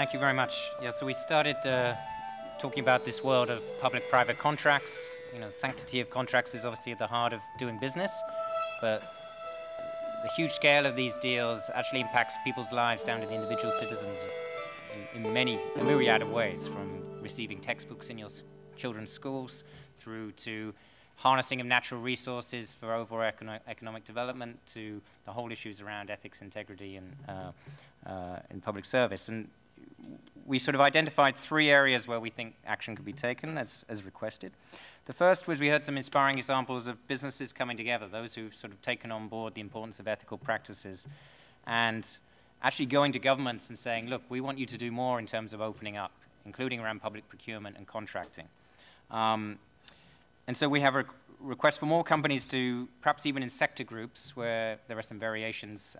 thank you very much. Yeah, so we started talking about this world of public-private contracts. You know, sanctity of contracts is obviously at the heart of doing business, but the huge scale of these deals actually impacts people's lives down to the individual citizens in a myriad of ways, from receiving textbooks in your children's schools through to harnessing of natural resources for overall economic development, to the whole issues around ethics, integrity, and in public service. And we sort of identified 3 areas where we think action could be taken as requested. The first was we heard some inspiring examples of businesses coming together, those who've sort of taken on board the importance of ethical practices and actually going to governments and saying, look, we want you to do more in terms of opening up, including around public procurement and contracting. And so we have a request for more companies to, perhaps even in sector groups where there are some variations,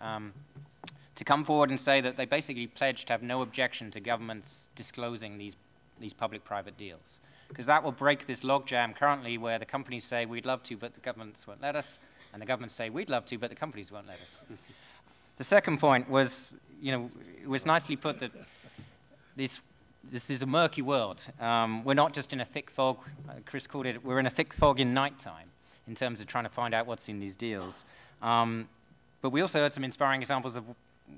to come forward and say that they basically pledge to have no objection to governments disclosing these public-private deals. Because that will break this logjam currently where the companies say we'd love to, but the governments won't let us, and the governments say we'd love to, but the companies won't let us. The second point was, you know, it was nicely put that this is a murky world. We're not just in a thick fog. Chris called it, we're in a thick fog in nighttime in terms of trying to find out what's in these deals. But we also heard some inspiring examples of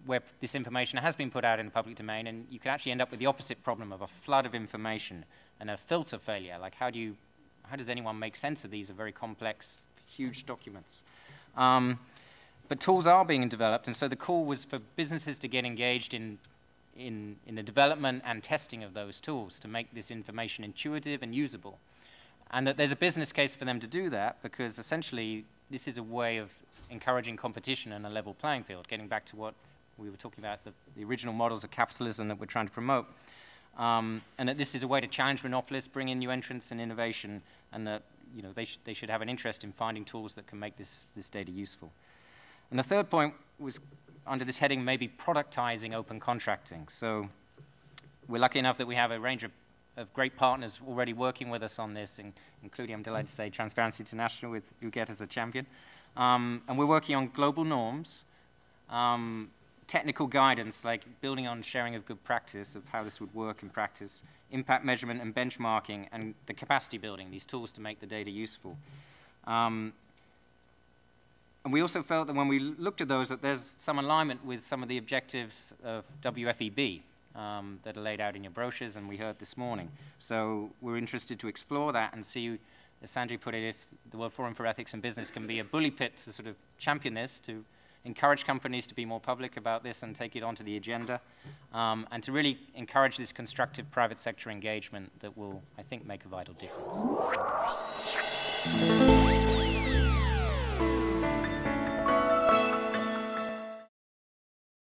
where this information has been put out in the public domain, and you can actually end up with the opposite problem of a flood of information and a filter failure. Like, how does anyone make sense of these very complex, huge documents? But tools are being developed, and so the call was for businesses to get engaged in the development and testing of those tools to make this information intuitive and usable. And that there's a business case for them to do that, because essentially this is a way of encouraging competition and a level playing field, getting back to what we were talking about, the original models of capitalism that we're trying to promote. And that this is a way to challenge monopolists, bring in new entrants and innovation, and that, you know, they should have an interest in finding tools that can make this data useful. And the third point was under this heading, maybe productizing open contracting. So we're lucky enough that we have a range of great partners already working with us on this, including, I'm delighted to say, Transparency International, with Uget as a champion. And we're working on global norms, technical guidance, like building on sharing of good practice of how this would work in practice, impact measurement and benchmarking, and the capacity building, these tools to make the data useful. And we also felt that when we looked at those, that there's some alignment with some of the objectives of WFEB that are laid out in your brochures, and we heard this morning. So we're interested to explore that and see, as Sanjay put it, if the World Forum for Ethics and Business can be a bully pit to sort of champion this, to encourage companies to be more public about this and take it onto the agenda, and to really encourage this constructive private sector engagement that will, I think, make a vital difference.